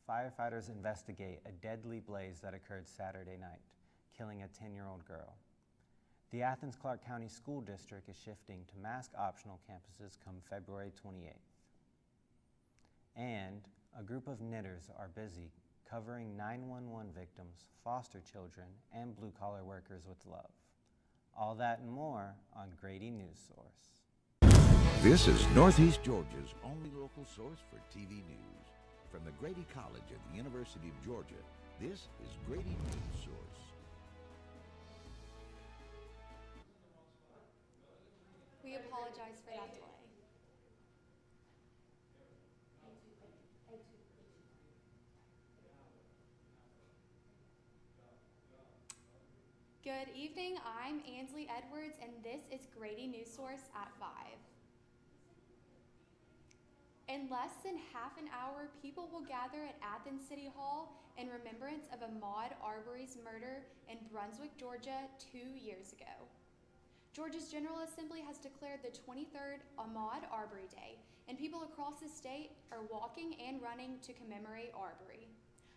firefighters investigate a deadly blaze that occurred Saturday night, killing a 10-year-old girl. The Athens-Clarke County School District is shifting to mask-optional campuses come February 28th. And a group of knitters are busy covering 911 victims, foster children, and blue-collar workers with love. All that and more on Grady Newsource. This is Northeast Georgia's only local source for TV news. From the Grady College at the University of Georgia, this is Grady Newsource. We apologize for that delay. Good evening, I'm Ansley Edwards, and this is Grady Newsource at 5. In less than half an hour, people will gather at Athens City Hall in remembrance of Ahmaud Arbery's murder in Brunswick, Georgia 2 years ago. Georgia's General Assembly has declared the 23rd Ahmaud Arbery Day, and people across the state are walking and running to commemorate Arbery.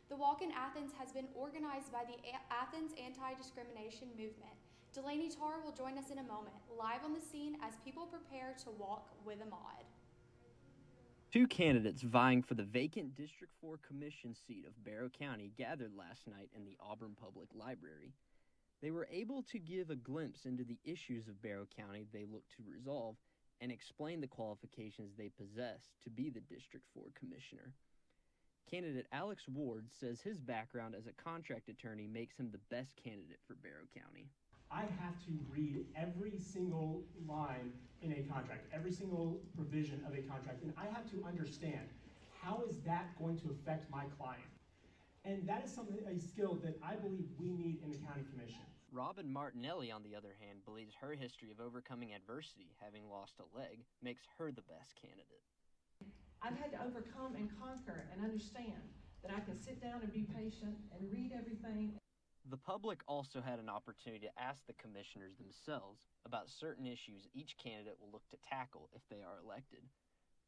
The walk in Athens has been organized by the Athens Anti-Discrimination Movement. Delaney Tarr will join us in a moment, live on the scene as people prepare to walk with Ahmaud. Two candidates vying for the vacant District 4 Commission seat of Barrow County gathered last night in the Auburn Public Library. They were able to give a glimpse into the issues of Barrow County they look to resolve and explain the qualifications they possess to be the District 4 Commissioner. Candidate Alex Ward says his background as a contract attorney makes him the best candidate for Barrow County. I have to read every single line in a contract, every single provision of a contract, and I have to understand how is that going to affect my client. And that is a skill that I believe we need in the county commission. Robin Martinelli, on the other hand, believes her history of overcoming adversity, having lost a leg, makes her the best candidate. I've had to overcome and conquer and understand that I can sit down and be patient and read everything. The public also had an opportunity to ask the commissioners themselves about certain issues each candidate will look to tackle if they are elected.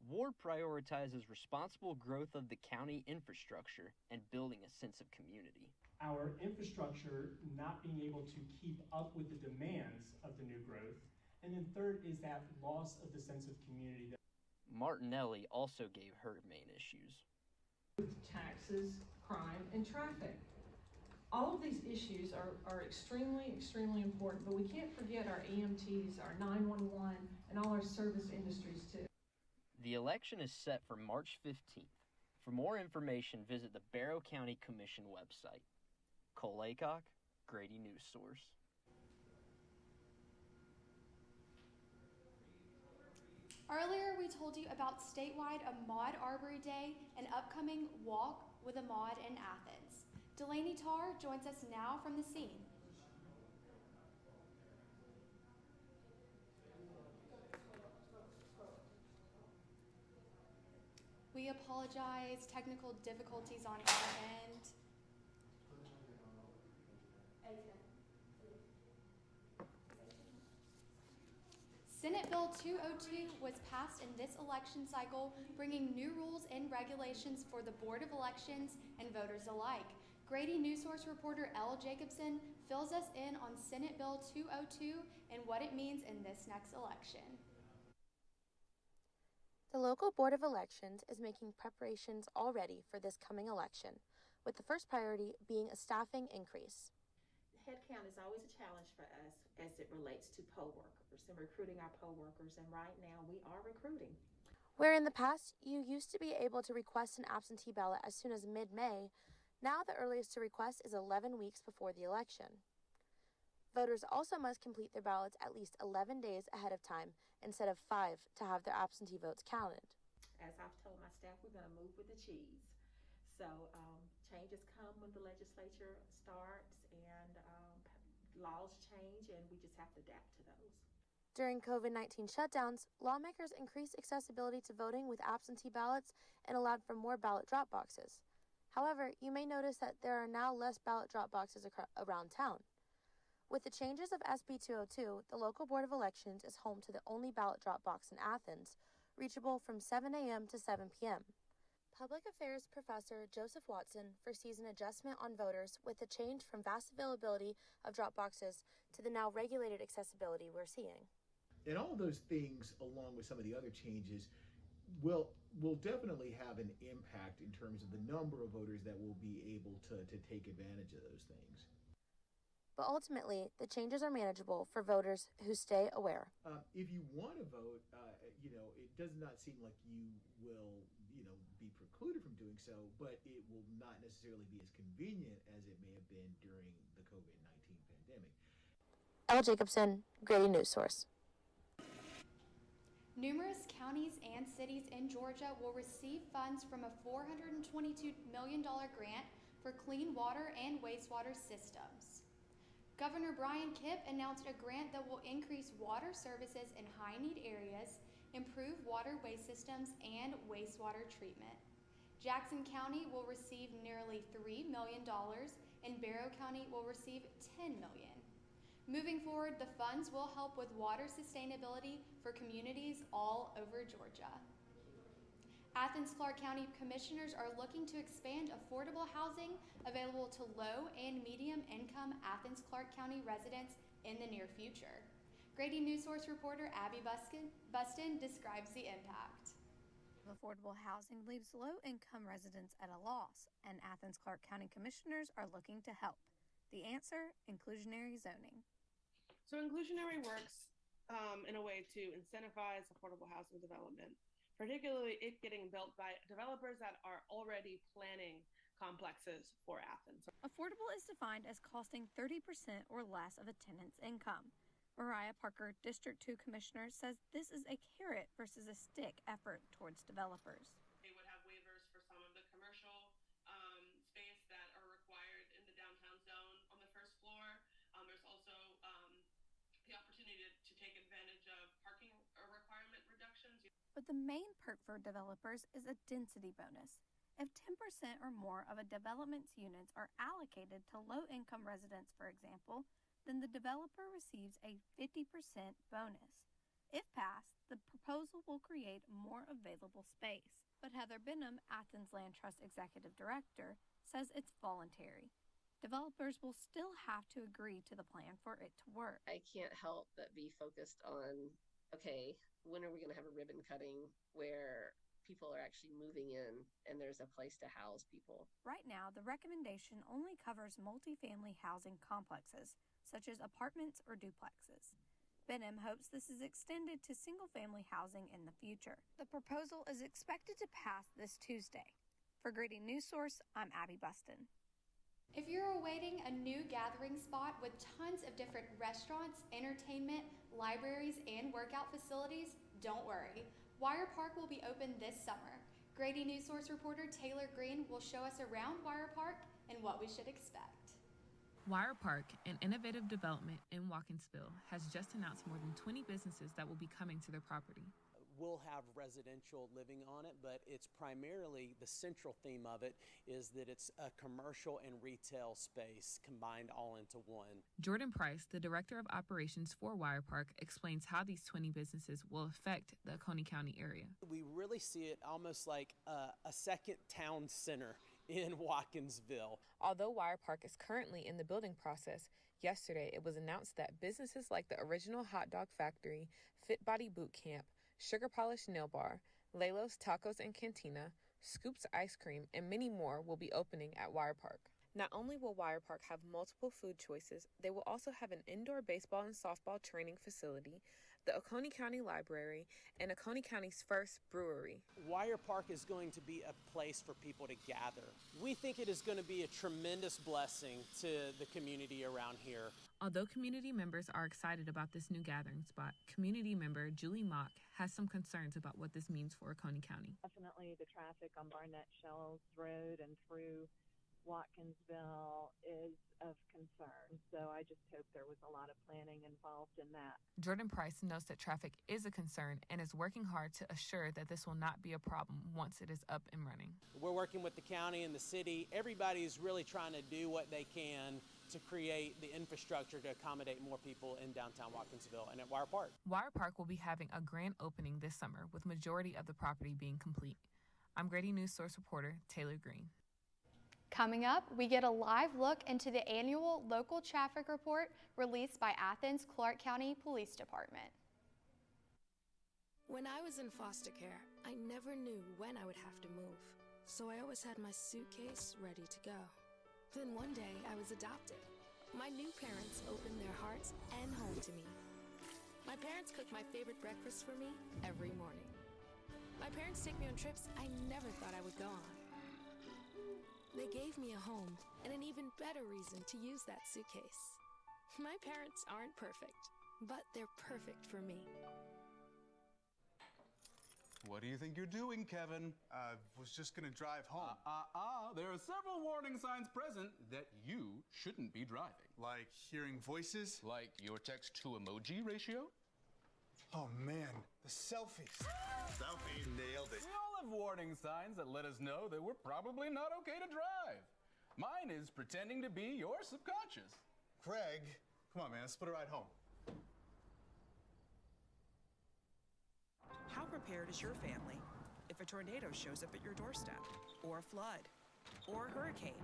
Ward prioritizes responsible growth of the county infrastructure and building a sense of community. Our infrastructure not being able to keep up with the demands of the new growth. And then third is that loss of the sense of community. Martinelli also gave her main issues. Taxes, crime, and traffic. All of these issues are extremely, extremely important, but we can't forget our EMTs, our 911, and all our service industries too. The election is set for March 15th. For more information, visit the Barrow County Commission website. Cole Aycock, Grady Newsource. Earlier, we told you about statewide Ahmaud Arbery Day, an upcoming Walk with Ahmaud in Athens. Delaney Tarr joins us now from the scene. We apologize, technical difficulties on our end. Senate Bill 202 was passed in this election cycle, bringing new rules and regulations for the Board of Elections and voters alike. Grady Newsource reporter Elle Jacobson fills us in on Senate Bill 202 and what it means in this next election. The local Board of Elections is making preparations already for this coming election, with the first priority being a staffing increase. Headcount is always a challenge for us as it relates to poll workers and recruiting our poll workers, and right now we are recruiting. Where in the past you used to be able to request an absentee ballot as soon as mid-May, now the earliest to request is 11 weeks before the election. Voters also must complete their ballots at least 11 days ahead of time instead of 5 to have their absentee votes counted. As I've told my staff, we're going to move with the cheese. So changes come when the legislature starts and laws change, and we just have to adapt to those. During COVID-19 shutdowns, lawmakers increased accessibility to voting with absentee ballots and allowed for more ballot drop boxes. However, you may notice that there are now less ballot drop boxes around town. With the changes of SB 202, the local Board of Elections is home to the only ballot drop box in Athens, reachable from 7 a.m. to 7 p.m. Public Affairs Professor Joseph Watson foresees an adjustment on voters with the change from vast availability of drop boxes to the now regulated accessibility we're seeing. And all of those things, along with some of the other changes, will definitely have an impact in terms of the number of voters that will be able to take advantage of those things. But ultimately, the changes are manageable for voters who stay aware. If you want to vote, it does not seem like you will, be precluded from doing so, but it will not necessarily be as convenient as it may have been during the COVID-19 pandemic. Elle Jacobson, Grady Newsource. Numerous counties and cities in Georgia will receive funds from a $422 million grant for clean water and wastewater systems. Governor Brian Kipp announced a grant that will increase water services in high-need areas, improve waterway systems, and wastewater treatment. Jackson County will receive nearly $3 million, and Barrow County will receive $10 million. Moving forward, the funds will help with water sustainability for communities all over Georgia. Athens-Clarke County Commissioners are looking to expand affordable housing available to low and medium income Athens-Clarke County residents in the near future. Grady Newsource reporter Abby Buston describes the impact. Affordable housing leaves low-income residents at a loss, and Athens-Clarke County Commissioners are looking to help. The answer, inclusionary zoning. So inclusionary works in a way to incentivize affordable housing development, particularly it getting built by developers that are already planning complexes for Athens. Affordable is defined as costing 30% or less of a tenant's income. Mariah Parker, District 2 Commissioner, says this is a carrot versus a stick effort towards developers. They would have waivers for some of the commercial space that are required in the downtown zone on the first floor. There's also the opportunity to take advantage of parking requirement reductions. But the main perk for developers is a density bonus. If 10% or more of a development's units are allocated to low-income residents, for example, then the developer receives a 50% bonus. If passed, the proposal will create more available space. But Heather Benham, Athens Land Trust Executive Director, says it's voluntary. Developers will still have to agree to the plan for it to work. I can't help but be focused on, okay, when are we going to have a ribbon cutting where people are actually moving in and there's a place to house people? Right now, the recommendation only covers multifamily housing complexes, such as apartments or duplexes. Benham hopes this is extended to single-family housing in the future. The proposal is expected to pass this Tuesday. For Grady Newsource, I'm Abby Buston. If you're awaiting a new gathering spot with tons of different restaurants, entertainment, libraries, and workout facilities, don't worry. Wire Park will be open this summer. Grady Newsource reporter Taylor Green will show us around Wire Park and what we should expect. Wire Park, an innovative development in Watkinsville, has just announced more than 20 businesses that will be coming to their property. We'll have residential living on it, but it's primarily, the central theme of it is that it's a commercial and retail space combined all into one. Jordan Price, the Director of Operations for Wire Park, explains how these 20 businesses will affect the Oconee County area. We really see it almost like a second town center in Watkinsville. Although Wire Park is currently in the building process, yesterday it was announced that businesses like the Original Hot Dog Factory, Fit Body Boot Camp, Sugar Polish Nail Bar, Lelo's Tacos and Cantina, Scoops Ice Cream, and many more will be opening at Wire Park. Not only will Wire Park have multiple food choices, they will also have an indoor baseball and softball training facility, the Oconee County Library, and Oconee County's first brewery. Wire Park is going to be a place for people to gather. We think it is going to be a tremendous blessing to the community around here. Although community members are excited about this new gathering spot, community member Julie Mock has some concerns about what this means for Oconee County. Definitely the traffic on Barnett Shells Road and through Watkinsville is of concern. So I just hope there was a lot of planning involved in that. Jordan Price knows that traffic is a concern and is working hard to assure that this will not be a problem once it is up and running. We're working with the county and the city. Everybody's really trying to do what they can to create the infrastructure to accommodate more people in downtown Watkinsville and at Wire Park. Wire Park will be having a grand opening this summer with majority of the property being complete. I'm Grady Newsource reporter Taylor Green. Coming up, we get a live look into the annual local traffic report released by Athens Clarke County Police Department. When I was in foster care, I never knew when I would have to move, so I always had my suitcase ready to go. Then one day, I was adopted. My new parents opened their hearts and home to me. My parents cook my favorite breakfast for me every morning. My parents take me on trips I never thought I would go on. They gave me a home and an even better reason to use that suitcase. My parents aren't perfect, but they're perfect for me. What do you think you're doing, Kevin? Was just gonna drive home. There are several warning signs present that you shouldn't be driving. Like hearing voices? Like your text-to-emoji ratio? Oh man, the selfies. Selfie, nailed it. We all have warning signs that let us know that we're probably not okay to drive. Mine is pretending to be your subconscious. Craig, come on man, let's split a ride home. How prepared is your family if a tornado shows up at your doorstep, or a flood, or a hurricane?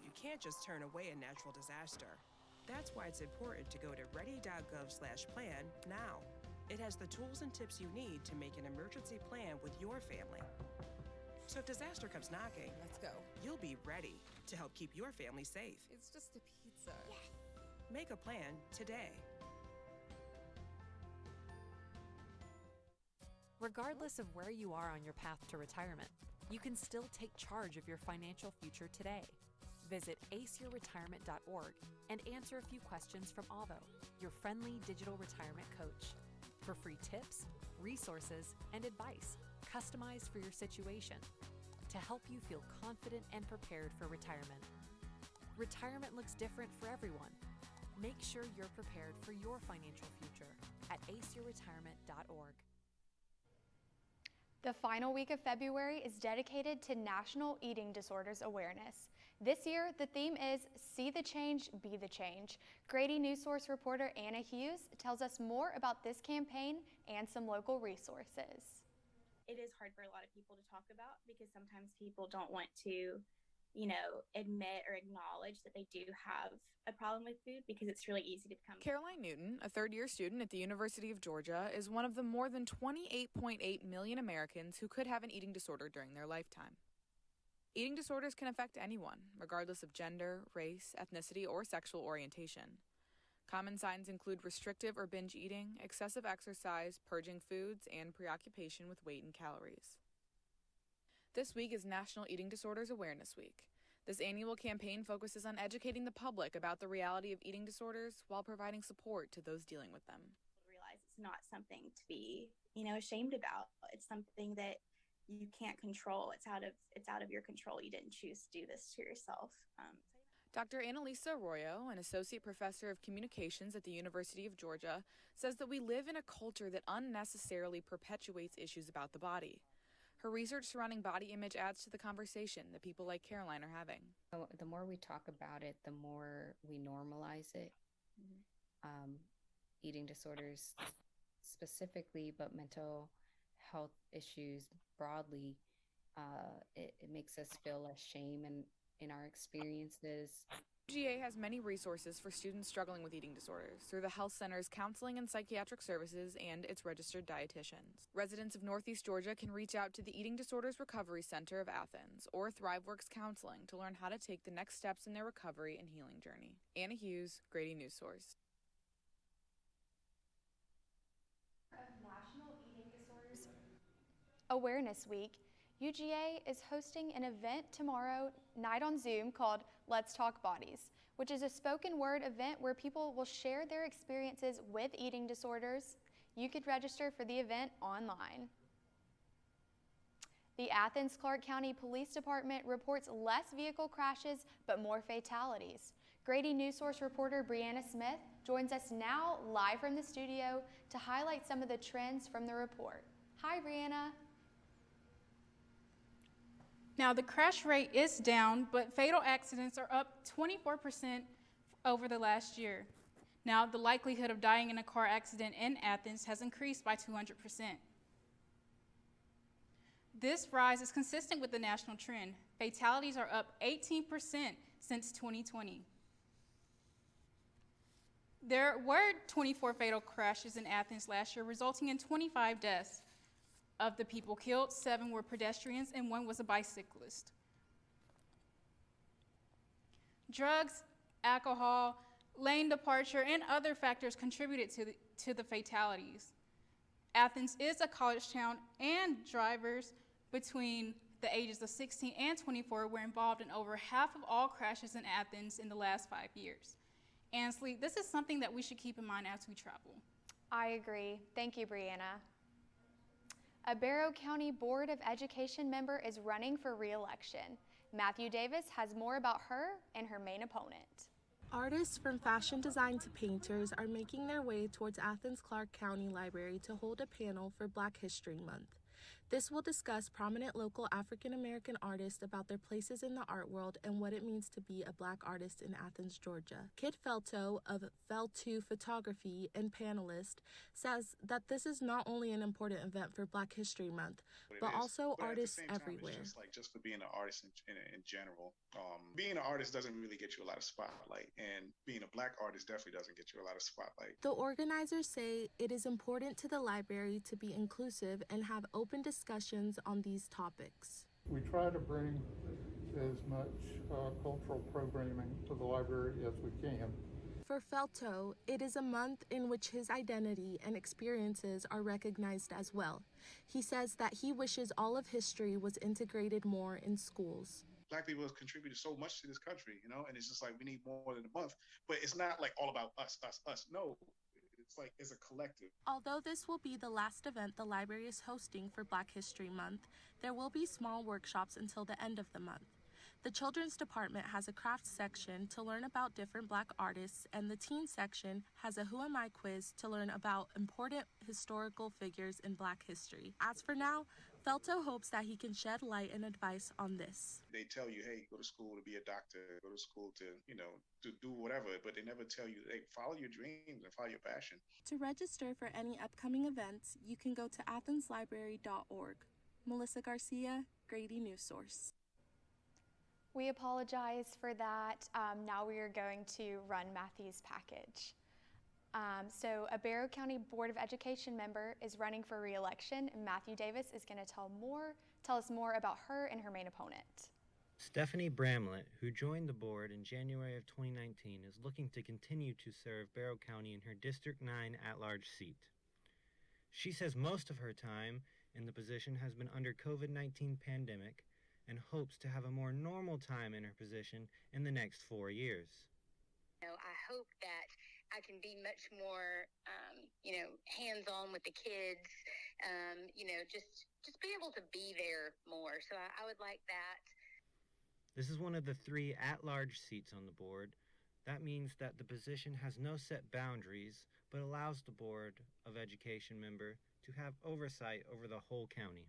You can't just turn away a natural disaster. That's why it's important to go to ready.gov/plan now. It has the tools and tips you need to make an emergency plan with your family. So if disaster comes knocking, Let's go. you'll be ready to help keep your family safe. It's just a pizza. Make a plan today. Regardless of where you are on your path to retirement, you can still take charge of your financial future today. Visit aceyourretirement.org and answer a few questions from Avo, your friendly digital retirement coach, for free tips, resources, and advice customized for your situation to help you feel confident and prepared for retirement. Retirement looks different for everyone. Make sure you're prepared for your financial future at aceyourretirement.org. The final week of February is dedicated to National Eating Disorders Awareness. This year, the theme is See the Change, Be the Change. Grady Newsource reporter Anna Hughes tells us more about this campaign and some local resources. It is hard for a lot of people to talk about because sometimes people don't want to, admit or acknowledge that they do have a problem with food because it's really easy to become. Caroline Newton, a third-year student at the University of Georgia, is one of the more than 28.8 million Americans who could have an eating disorder during their lifetime. Eating disorders can affect anyone, regardless of gender, race, ethnicity, or sexual orientation. Common signs include restrictive or binge eating, excessive exercise, purging foods, and preoccupation with weight and calories. This week is National Eating Disorders Awareness Week. This annual campaign focuses on educating the public about the reality of eating disorders while providing support to those dealing with them. Realize it's not something to be, ashamed about. It's something that you can't control. It's out of your control. You didn't choose to do this to yourself. Dr. Annalisa Arroyo, an associate professor of communications at the University of Georgia, says that we live in a culture that unnecessarily perpetuates issues about the body. Her research surrounding body image adds to the conversation that people like Caroline are having. The more we talk about it, the more we normalize it. Eating disorders specifically, but mental health issues broadly, it makes us feel less shame in our experiences. UGA has many resources for students struggling with eating disorders through the health center's counseling and psychiatric services and its registered dietitians. Residents of Northeast Georgia can reach out to the Eating Disorders Recovery Center of Athens or ThriveWorks Counseling to learn how to take the next steps in their recovery and healing journey. Anna Hughes, Grady Newsource. National Eating Disorders Awareness Week, UGA is hosting an event tomorrow night on Zoom called Let's Talk Bodies, which is a spoken word event where people will share their experiences with eating disorders. You could register for the event online. The Athens Clarke County Police Department reports less vehicle crashes but more fatalities. Grady Newsource reporter Brianna Smith joins us now live from the studio to highlight some of the trends from the report. Hi, Brianna. Now, the crash rate is down, but fatal accidents are up 24% over the last year. Now, the likelihood of dying in a car accident in Athens has increased by 200%. This rise is consistent with the national trend. Fatalities are up 18% since 2020. There were 24 fatal crashes in Athens last year, resulting in 25 deaths. Of the people killed, 7 were pedestrians and 1 was a bicyclist. Drugs, alcohol, lane departure, and other factors contributed to the fatalities. Athens is a college town, and drivers between the ages of 16 and 24 were involved in over half of all crashes in Athens in the last 5 years. Ansley, this is something that we should keep in mind as we travel. I agree. Thank you, Brianna. A Barrow County Board of Education member is running for re-election. Matthew Davis has more about her and her main opponent. Artists from fashion design to painters are making their way towards Athens-Clarke County Library to hold a panel for Black History Month. This will discuss prominent local African-American artists about their places in the art world and what it means to be a Black artist in Athens, Georgia. Kit Felto of Fel2 Photography and panelist says that this is not only an important event for Black History Month, but also artists everywhere. It's just like just for being an artist in general. Being an artist doesn't really get you a lot of spotlight, and being a Black artist definitely doesn't get you a lot of spotlight. The organizers say it is important to the library to be inclusive and have open discussions on these topics. We try to bring as much cultural programming to the library as we can. For Felto, it is a month in which his identity and experiences are recognized as well. He says that he wishes all of history was integrated more in schools. Black people have contributed so much to this country, you know, and it's just like we need more than a month. But it's not like all about us. No, it's like it's a collective. Although this will be the last event the library is hosting for Black History Month, there will be small workshops until the end of the month. The children's department has a craft section to learn about different Black artists, and the teen section has a Who Am I quiz to learn about important historical figures in Black history. As for now, Felto hopes that he can shed light and advice on this. They tell you, hey, go to school to be a doctor, go to school to, you know, to do whatever, but they never tell you, hey, follow your dreams and follow your passion. To register for any upcoming events, you can go to athenslibrary.org. Melissa Garcia, Grady Newsource. We apologize for that. Now we are going to run Matthew's package. So a Barrow County Board of Education member is running for re-election. Matthew Davis is going to tell us more about her and her main opponent. Stephanie Bramlett, who joined the board in January of 2019, is looking to continue to serve Barrow County in her District 9 at-large seat. She says most of her time in the position has been under COVID-19 pandemic and hopes to have a more normal time in her position in the next 4 years. I hope that I can be much more, hands-on with the kids, just be able to be there more. So I would like that. This is one of the 3 at-large seats on the board. That means that the position has no set boundaries, but allows the Board of Education member to have oversight over the whole county.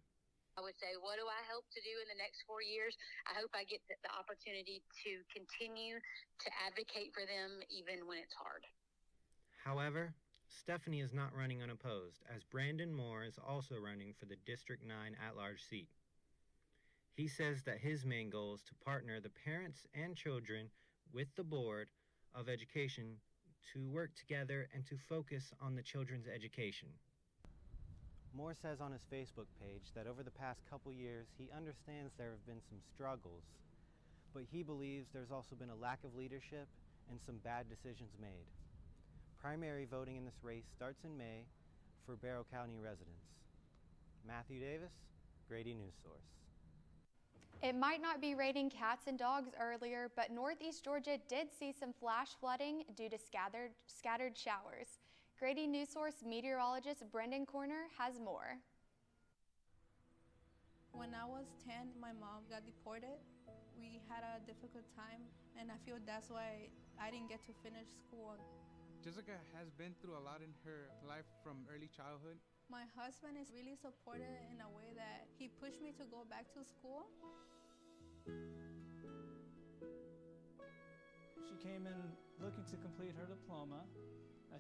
I would say, what do I hope to do in the next 4 years? I hope I get the opportunity to continue to advocate for them even when it's hard. However, Stephanie is not running unopposed, as Brandon Moore is also running for the District 9 at-large seat. He says that his main goal is to partner the parents and children with the Board of Education to work together and to focus on the children's education. Moore says on his Facebook page that over the past couple years, he understands there have been some struggles, but he believes there's also been a lack of leadership and some bad decisions made. Primary voting in this race starts in May for Barrow County residents. Matthew Davis, Grady Newsource. It might not be raining cats and dogs earlier, but Northeast Georgia did see some flash flooding due to scattered showers. Grady Newsource meteorologist Brendan Corner has more. When I was 10, my mom got deported. We had a difficult time, and I feel that's why I didn't get to finish school. Jessica has been through a lot in her life from early childhood. My husband is really supportive in a way that he pushed me to go back to school. She came in looking to complete her diploma.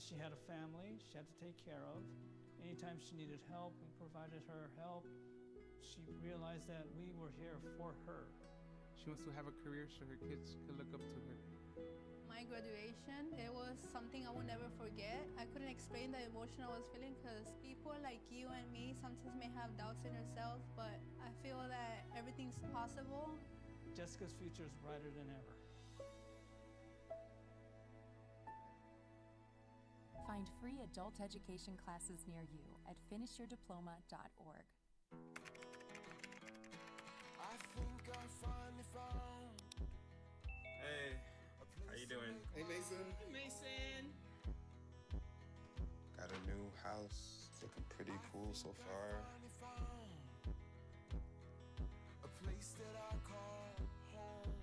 She had a family she had to take care of. Anytime she needed help, we provided her help. she realized that we were here for her. She wants to have a career so her kids can look up to her. My graduation, it was something I will never forget. I couldn't explain the emotion I was feeling because people like you and me sometimes may have doubts in ourselves, but I feel that everything's possible. Jessica's future is brighter than ever. Find free adult education classes near you at finishyourdiploma.org. I think I finally found. Hey, how you doing? Hey, Mason. Hey, Mason. Got a new house. It's looking pretty cool so far. A place that I call home.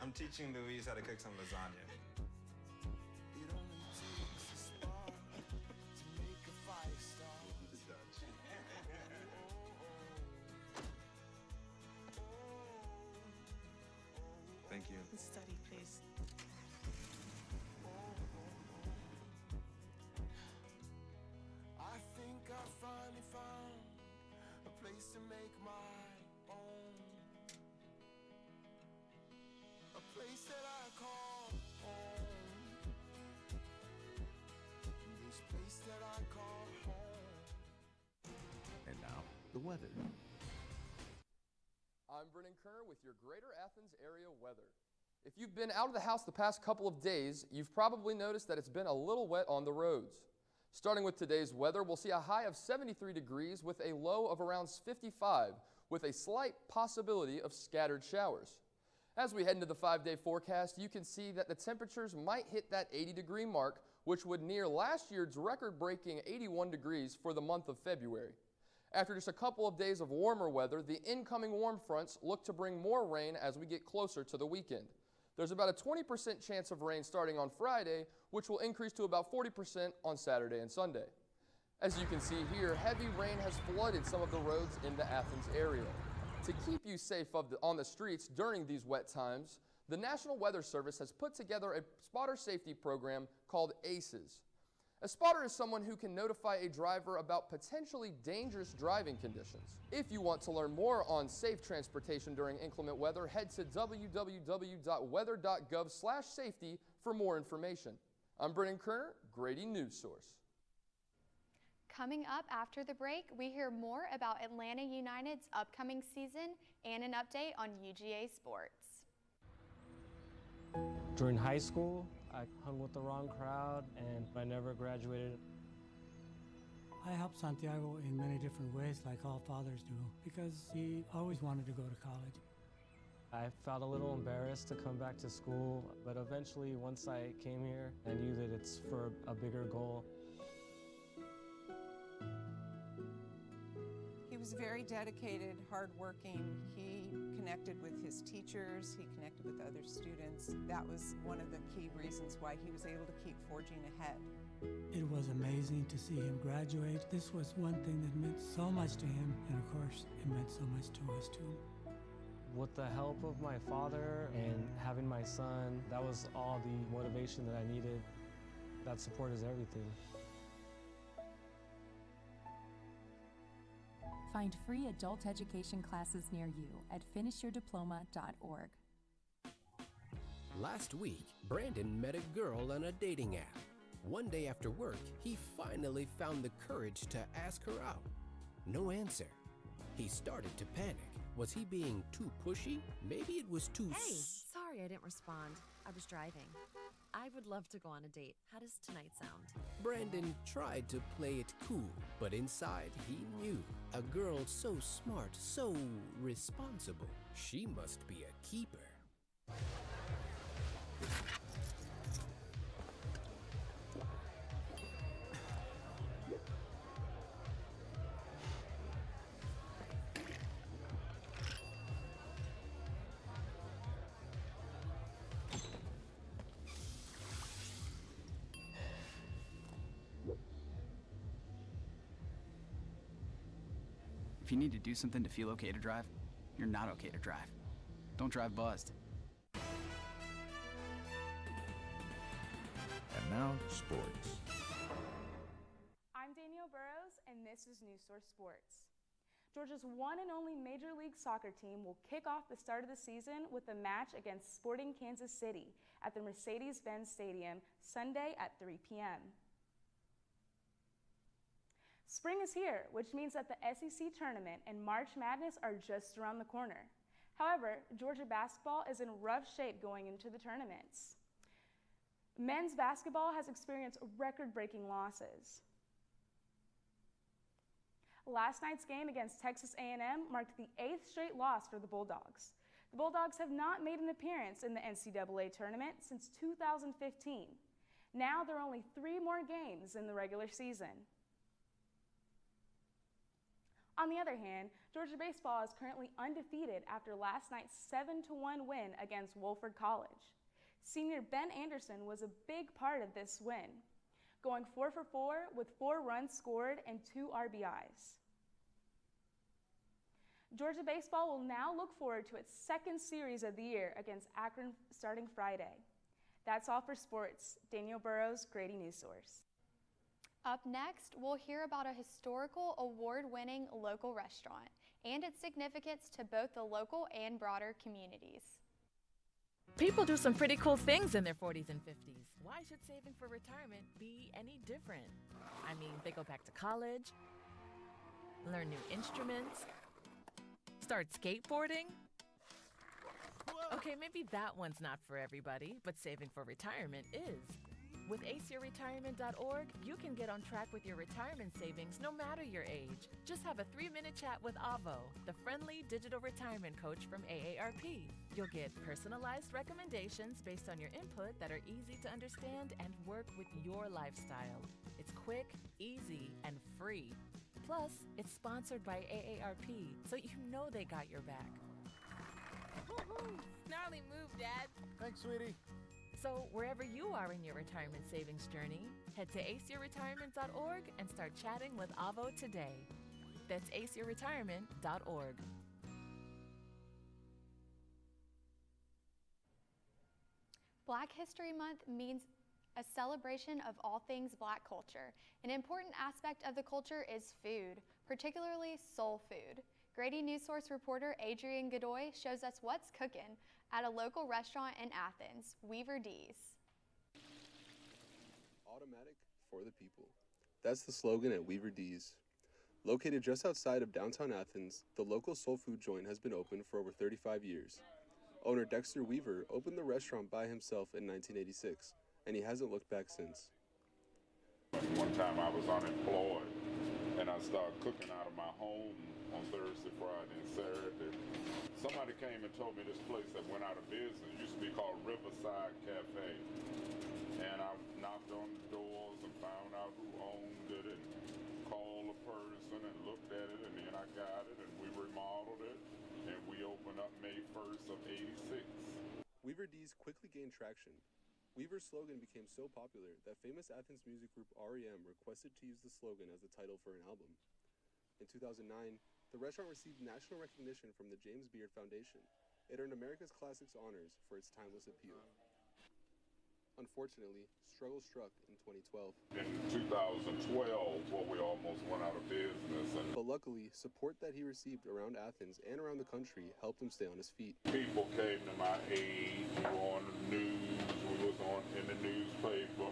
I'm teaching Louise how to cook some lasagna. It only takes a spark to make a fire start. The Dutch. Thank you. Study, please. I think I finally found a place to make my own. A place that I call home. This place that I call home. And now, the weather. I'm Brennan Kerr with your Greater Athens area weather. If you've been out of the house the past couple of days, you've probably noticed that it's been a little wet on the roads. Starting with today's weather, we'll see a high of 73 degrees with a low of around 55, with a slight possibility of scattered showers. As we head into the 5-day forecast, you can see that the temperatures might hit that 80-degree mark, which would near last year's record-breaking 81 degrees for the month of February. After just a couple of days of warmer weather, the incoming warm fronts look to bring more rain as we get closer to the weekend. There's about a 20% chance of rain starting on Friday, which will increase to about 40% on Saturday and Sunday. As you can see here, heavy rain has flooded some of the roads in the Athens area. To keep you safe on the streets during these wet times, the National Weather Service has put together a spotter safety program called ACES. A spotter is someone who can notify a driver about potentially dangerous driving conditions. If you want to learn more on safe transportation during inclement weather, head to www.weather.gov/safety for more information. I'm Brennan Kerner, Grady Newsource. Coming up after the break, we hear more about Atlanta United's upcoming season and an update on UGA sports. During high school, I hung with the wrong crowd and I never graduated. I helped Santiago in many different ways, like all fathers do, because he always wanted to go to college. I felt a little embarrassed to come back to school, but eventually once I came here, I knew that it's for a bigger goal. He was very dedicated, hardworking. He connected with his teachers. He connected with other students. That was one of the key reasons why he was able to keep forging ahead. It was amazing to see him graduate. This was one thing that meant so much to him, and of course, it meant so much to us too. With the help of my father and having my son, that was all the motivation that I needed. That support is everything. Find free adult education classes near you at finishyourdiploma.org. Last week, Brandon met a girl on a dating app. One day after work, he finally found the courage to ask her out. No answer. He started to panic. Was he being too pushy? Maybe it was too Hey, sorry I didn't respond. I was driving. I would love to go on a date. How does tonight sound? Brandon tried to play it cool, but inside he knew a girl so smart, so responsible, she must be a keeper. If you need to do something to feel okay to drive, you're not okay to drive. Don't drive buzzed. And now, sports. I'm Danielle Burrows, and this Mrs. Newsource Sports. Georgia's one and only Major League Soccer team will kick off the start of the season with a match against Sporting Kansas City at the Mercedes-Benz Stadium Sunday at 3 p.m. Spring is here, which means that the SEC tournament and March Madness are just around the corner. However, Georgia basketball is in rough shape going into the tournaments. Men's basketball has experienced record-breaking losses. Last night's game against Texas A&M marked the 8th straight loss for the Bulldogs. The Bulldogs have not made an appearance in the NCAA tournament since 2015. Now there are only 3 more games in the regular season. On the other hand, Georgia baseball is currently undefeated after last night's 7-1 win against Wofford College. Senior Ben Anderson was a big part of this win, going 4 for 4 with 4 runs scored and 2 RBIs. Georgia baseball will now look forward to its second series of the year against Akron starting Friday. That's all for sports. Daniel Burrows, Grady Newsource. Up next, we'll hear about a historical award-winning local restaurant and its significance to both the local and broader communities. People do some pretty cool things in their 40s and 50s. Why should saving for retirement be any different? I mean, they go back to college, learn new instruments, start skateboarding. Okay, maybe that one's not for everybody, but saving for retirement is. With aceyourretirement.org, you can get on track with your retirement savings no matter your age. Just have a 3-minute chat with Avo, the friendly digital retirement coach from AARP. You'll get personalized recommendations based on your input that are easy to understand and work with your lifestyle. It's quick, easy, and free. Plus, it's sponsored by AARP, so you know they got your back. Woohoo! Gnarly move, Dad. Thanks, sweetie. So wherever you are in your retirement savings journey, head to aceyourretirement.org and start chatting with Avo today. That's aceyourretirement.org. Black History Month means a celebration of all things Black culture. An important aspect of the culture is food, particularly soul food. Grady Newsource reporter Adrian Godoy shows us what's cooking at a local restaurant in Athens, Weaver D's. Automatic for the people. That's the slogan at Weaver D's. Located just outside of downtown Athens, the local soul food joint has been open for over 35 years. Owner Dexter Weaver opened the restaurant by himself in 1986, and he hasn't looked back since. One time I was unemployed, and I started cooking out of my home on Thursday, Friday, and Saturday. Somebody came and told me this place that went out of business. It used to be called Riverside Cafe. And I knocked on the doors and found out who owned it and called a person and looked at it, and then I got it and we remodeled it and we opened up May 1st of '86. Weaver D's quickly gained traction. Weaver's slogan became so popular that famous Athens music group REM requested to use the slogan as the title for an album. In 2009, the restaurant received national recognition from the James Beard Foundation. It earned America's Classics honors for its timeless appeal. Unfortunately, struggle struck in 2012. In 2012, we almost went out of business. But luckily, support that he received around Athens and around the country helped him stay on his feet. People came to my aid. We were on the news. We was in the newspaper,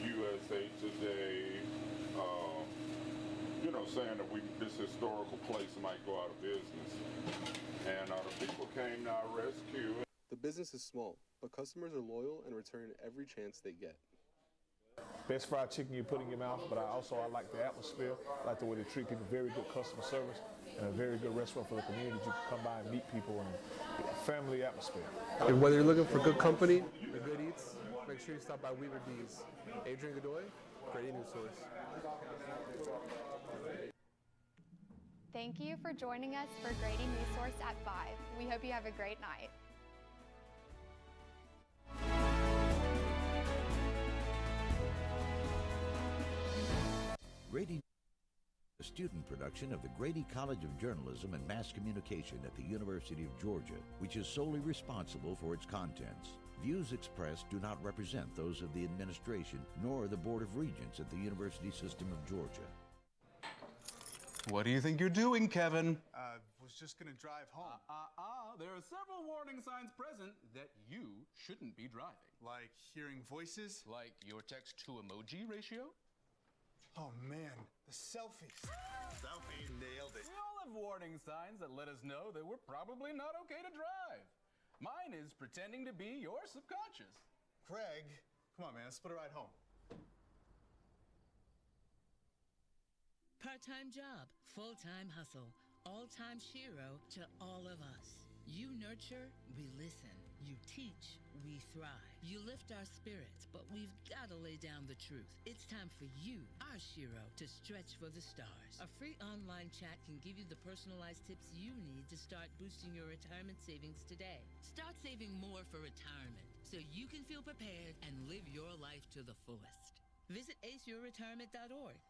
USA Today. Saying that this historical place might go out of business. And the people came to our rescue. The business is small, but customers are loyal and return every chance they get. Best fried chicken you put in your mouth, but I like the atmosphere. I like the way they treat people. Very good customer service and a very good restaurant for the community. You can come by and meet people and family atmosphere. And whether you're looking for good company or good eats, make sure you stop by Weaver D's. Adrian Godoy, Grady Newsource. Thank you for joining us for Grady Newsource at 5. We hope you have a great night. Grady, a student production of the Grady College of Journalism and Mass Communication at the University of Georgia, which is solely responsible for its contents. Views expressed do not represent those of the administration nor the Board of Regents at the University System of Georgia. What do you think you're doing, Kevin? Was just gonna drive home. There are several warning signs present that you shouldn't be driving. Like hearing voices? Like your text to emoji ratio? Oh man, the selfies. Selfie nailed it. We all have warning signs that let us know that we're probably not okay to drive. Mine is pretending to be your subconscious. Craig, come on man, let's split a ride home. Part-time job, full-time hustle, all-time shiro to all of us. You nurture, we listen. You teach, we thrive. You lift our spirits, but we've got to lay down the truth. It's time for you, our shiro, to stretch for the stars. A free online chat can give you the personalized tips you need to start boosting your retirement savings today. Start saving more for retirement so you can feel prepared and live your life to the fullest. Visit aceyourretirement.org.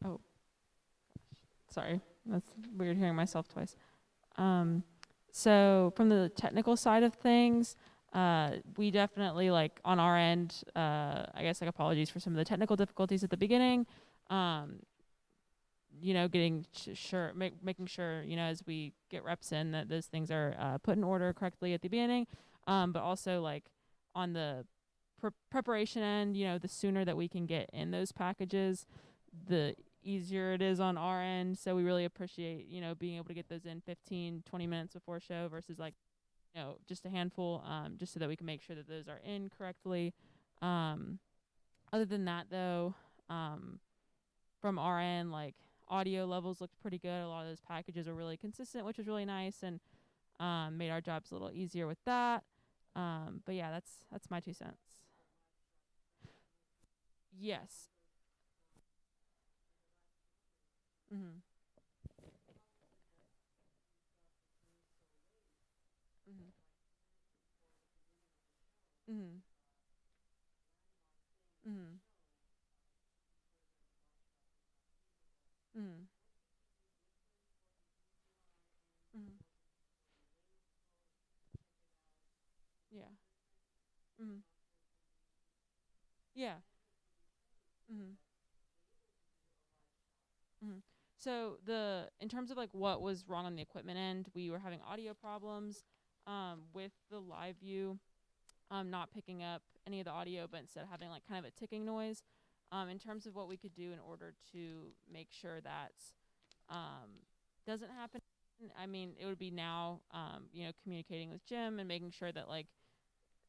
Oh, sorry, that's weird hearing myself twice. So from the technical side of things, we definitely, like, on our end, I guess, like, apologies for some of the technical difficulties at the beginning. You know, getting making sure, you know, as we get reps in, that those things are put in order correctly at the beginning. But also, like, on the preparation end, you know, the sooner that we can get in those packages, the easier it is on our end. So we really appreciate, you know, being able to get those in 15, 20 minutes before show versus, like, you know, just a handful, just so that we can make sure that those are in correctly. Other than that, though, from our end, like, audio levels looked pretty good. A lot of those packages were really consistent, which was really nice, and made our jobs a little easier with that. But yeah, that's my 2 cents. Yes. Mhm. Mhm. Mhm. Mhm. Mhm. Mhm. Yeah. Mhm. Yeah. Mhm. Mhm. So in terms of, like, what was wrong on the equipment end, we were having audio problems with the live view, not picking up any of the audio, but instead having, like, kind of a ticking noise. In terms of what we could do in order to make sure that doesn't happen, I mean, it would be now, you know, communicating with Jim and making sure that, like,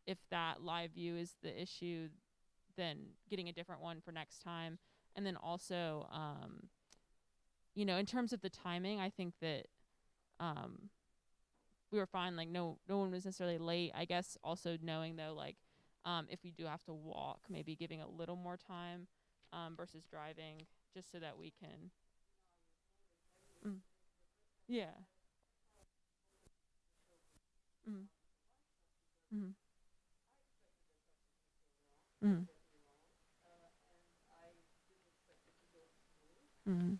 if that live view is the issue, then getting a different one for next time. And then also, you know, in terms of the timing, I think that we were fine. Like, no one was necessarily late. I guess also knowing, though, like, if we do have to walk, maybe giving a little more time versus driving, just so that we can. Yeah. Mm. Mm. Mm. Mm.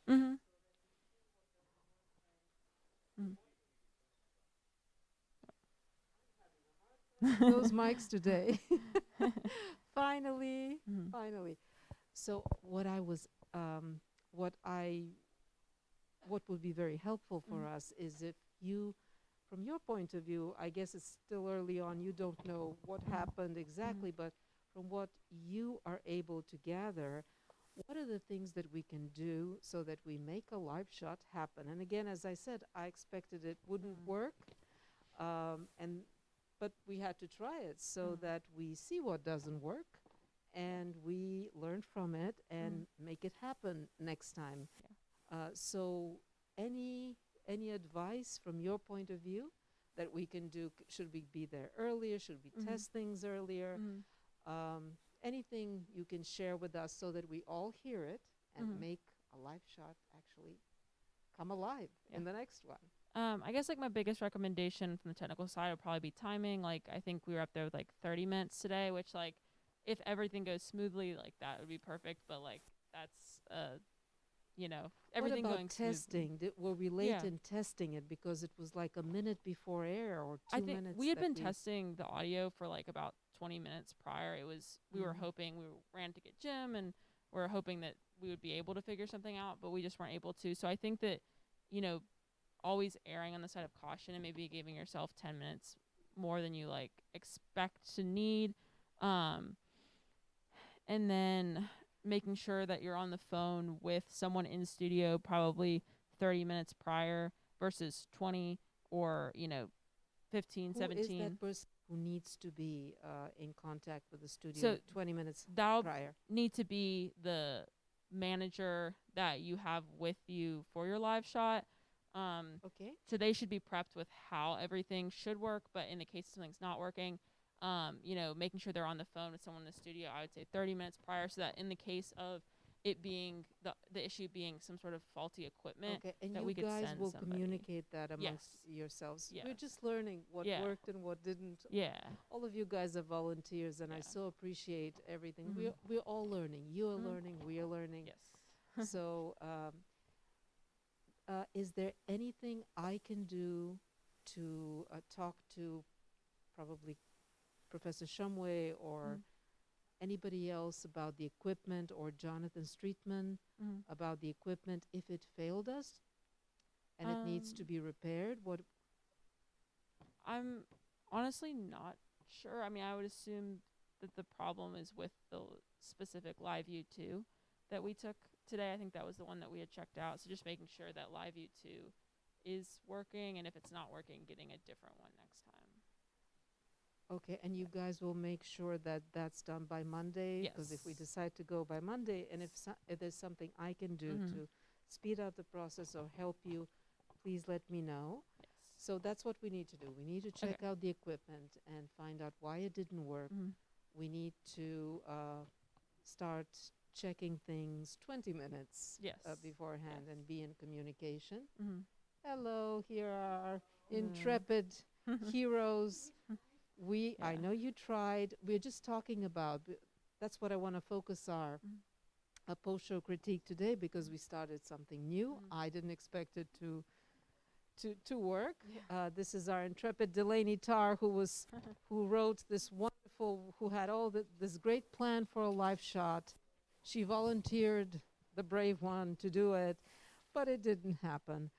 Mhm. Mm. Those mics today. Finally. Mhm. Finally. So what I was, what would be very helpful for us is if you, from your point of view, I guess it's still early on, you don't know what happened exactly, but from what you are able to gather, what are the things that we can do so that we make a live shot happen? And again, as I said, I expected it wouldn't work, but we had to try it so that we see what doesn't work and we learn from it and make it happen next time. So any advice from your point of view that we can do? Should we be there earlier? Should we test things earlier? Anything you can share with us so that we all hear it and make a live shot actually come alive in the next one. I guess like my biggest recommendation from the technical side would probably be timing. Like I think we were up there with like 30 minutes today, which like if everything goes smoothly, like that would be perfect. But like that's everything what about going testing? Were we late in testing it because it was like a minute before air or 2 minutes? I think we had been testing the audio for like about 20 minutes prior. It was we were hoping we ran to get Jim and we were hoping that we would be able to figure something out, but we just weren't able to. So I think that always erring on the side of caution and maybe giving yourself 10 minutes more than you like expect to need, and then making sure that you're on the phone with someone in studio probably 30 minutes prior versus 20 or 15, 17. Who is that person who needs to be in contact with the studio So 20 minutes that'll prior? need to be the manager that you have with you for your live shot. Okay. So they should be prepped with how everything should work, but in the case something's not working, making sure they're on the phone with someone in the studio, I would say 30 minutes prior, so that in the case of it being the issue being some sort of faulty equipment, Okay, and that you we could guys send will somebody. communicate that amongst yourselves. Yes. We're just learning what worked and what didn't. Yeah. All of you guys are volunteers, and I so appreciate everything. We're all learning. You are learning. We are learning. Yes. So, is there anything I can do to talk to probably Professor Shumway or anybody else about the equipment, or Jonathan Streetman about the equipment if it failed us and it needs to be repaired? What? I'm honestly not sure. I mean, I would assume that the problem is with the specific Live View 2 that we took today. I think that was the one that we had checked out. So just making sure that Live View 2 is working, and if it's not working, getting a different one next time. Okay, and you guys will make sure that that's done by Monday? Because if we decide to go by Monday, and if there's something I can do to speed up the process or help you, please let me know. Yes. So that's what we need to do. We need to check out the equipment and find out why it didn't work. We need to start checking things 20 minutes beforehand and be in communication. Hello, here are intrepid heroes. I know you tried. We're just talking about, that's what I want to focus our post-show critique today, because we started something new. I didn't expect it to work. This is our intrepid Delaney Tarr, who wrote this wonderful, who had this great plan for a live shot. She volunteered, the brave one, to do it, but it didn't happen.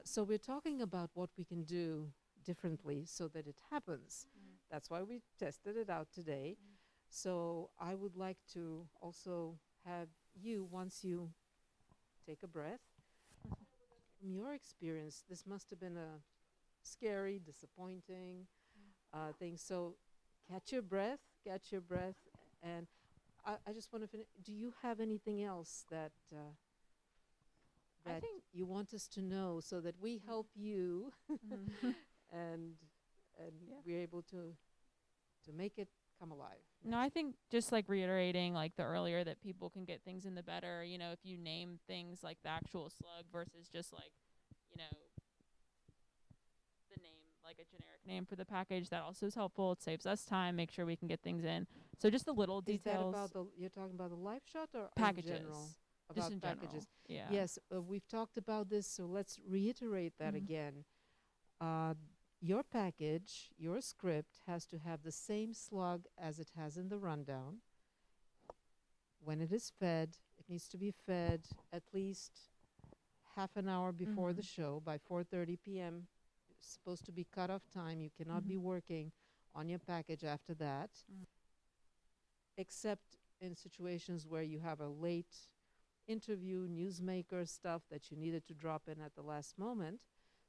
So we're talking about what we can do differently so that it happens. That's why we tested it out today. So I would like to also have you, once you take a breath, from your experience, this must have been a scary, disappointing thing. So catch your breath, and I just want to finish. Do you have anything else that you want us to know so that we help you and we're able to make it come alive? No, I think just like reiterating like the earlier that people can get things in the better, if you name things like the actual slug versus just like, the name, like a generic name for the package, that also is helpful. It saves us time, make sure we can get things in. So just the little details. Is that about you're talking about the live shot or packages? In general? Just about in packages. General. Yeah. Yes, we've talked about this, so let's reiterate that again. Your package, your script, has to have the same slug as it has in the rundown. when it is fed, it needs to be fed at least half an hour before the show. By 4:30 p.m., it's supposed to be cutoff time. You cannot be working on your package after that, except in situations where you have a late interview, newsmaker stuff that you needed to drop in at the last moment.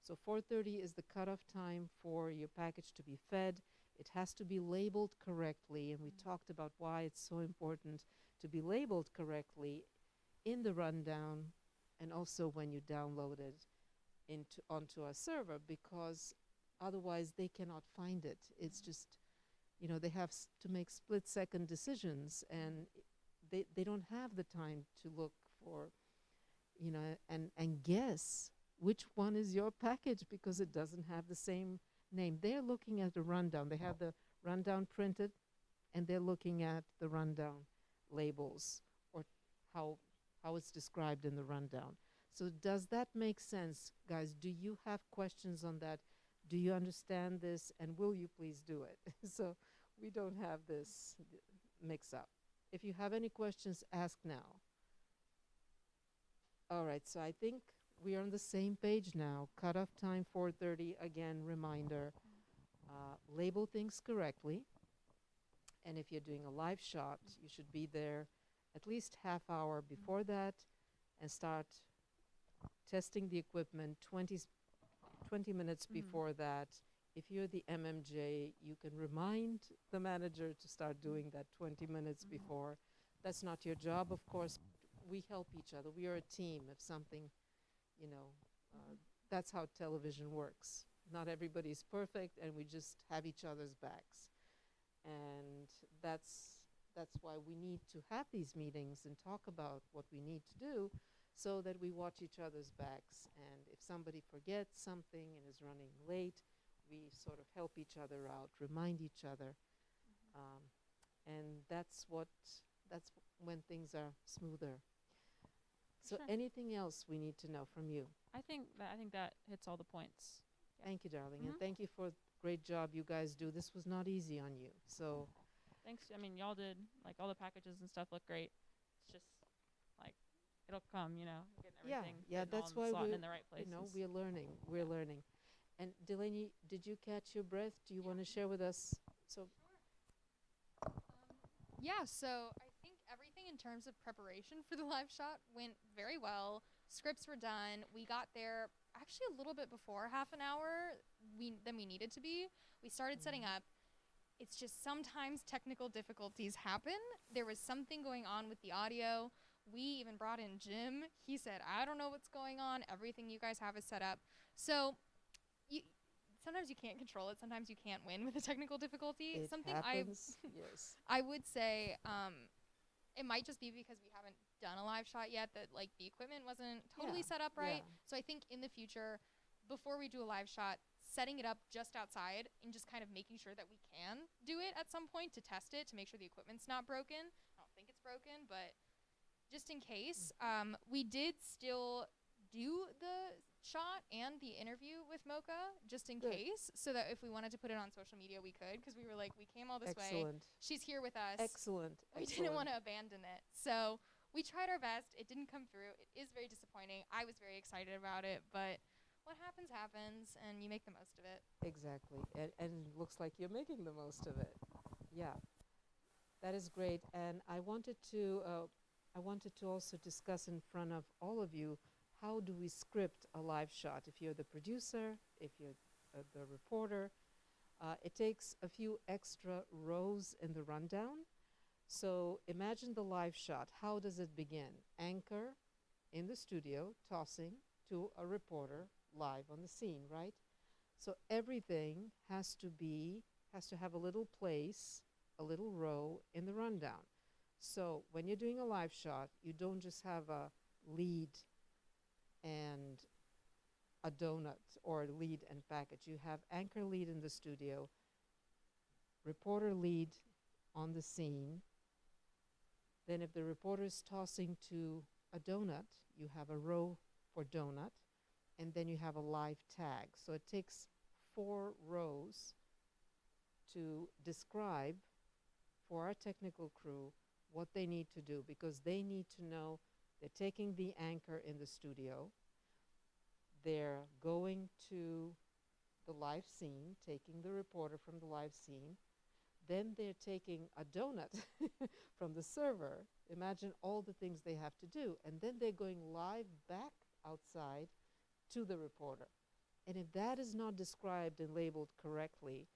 So 4:30 is the cutoff time for your package to be fed. It has to be labeled correctly, and we talked about why it's so important to be labeled correctly in the rundown and also when you download it onto our server, because otherwise they cannot find it. It's just, you know, they have to make split-second decisions, and they don't have the time to look for, you know, and guess which one is your package because it doesn't have the same name. They're looking at the rundown. They have the rundown printed, and they're looking at the rundown labels or how it's described in the rundown. So does that make sense, guys? Do you have questions on that? Do you understand this? And will you please do it? So we don't have this mix up. If you have any questions, ask now. All right, so I think we are on the same page now. Cutoff time 4:30, again, reminder. Label things correctly. And if you're doing a live shot, you should be there at least half hour before that and start testing the equipment 20 minutes before that. If you're the MMJ, you can remind the manager to start doing that 20 minutes before. That's not your job, of course. We help each other. We are a team. If something, you know, that's how television works. Not everybody's perfect, and we just have each other's backs. And that's why we need to have these meetings and talk about what we need to do so that we watch each other's backs. And if somebody forgets something and is running late, we sort of help each other out, remind each other. And that's when things are smoother. So anything else we need to know from you? I think that hits all the points. Thank you, darling. And thank you for the great job you guys do. This was not easy on you. So thanks. I mean, y'all did, like, all the packages and stuff look great. It's just like it'll come, you know, getting everything that's why we're in the right places. You know, we're learning. And Delaney, did you catch your breath? Do you want to share with us? So yeah, so I think everything in terms of preparation for the live shot went very well. Scripts were done. We got there actually a little bit before half an hour than we needed to be. We started setting up. It's just sometimes technical difficulties happen. There was something going on with the audio. We even brought in Jim. He said, I don't know what's going on. Everything you guys have is set up. So sometimes you can't control it. Sometimes you can't win with a technical difficulty. It happens. Yes. I would say it might just be because we haven't done a live shot yet, that like the equipment wasn't totally set up right. So I think in the future, before we do a live shot, setting it up just outside and just kind of making sure that we can do it at some point to test it, to make sure the equipment's not broken. I don't think it's broken, but just in case. We did still do the shot and the interview with Mocha just in case, so that if we wanted to put it on social media, we could, because we were like, we came all this way. She's here with us. Excellent. We didn't want to abandon it. So we tried our best. It didn't come through. It is very disappointing. I was very excited about it, but what happens, happens, and you make the most of it. Exactly. And it looks like you're making the most of it. Yeah. That is great. And I wanted to also discuss in front of all of you, how do we script a live shot? If you're the producer, if you're the reporter, it takes a few extra rows in the rundown. So imagine the live shot. How does it begin? Anchor in the studio, tossing to a reporter live on the scene, right? So everything has to have a little place, a little row in the rundown. So when you're doing a live shot, you don't just have a lead and a donut or lead and package. You have anchor lead in the studio, reporter lead on the scene. Then if the reporter is tossing to a donut, you have a row for donut, and then you have a live tag. So it takes 4 rows to describe for our technical crew what they need to do, because they need to know they're taking the anchor in the studio, they're going to the live scene, taking the reporter from the live scene, then they're taking a donut from the server. Imagine all the things they have to do. And then they're going live back outside to the reporter. And if that is not described and labeled correctly,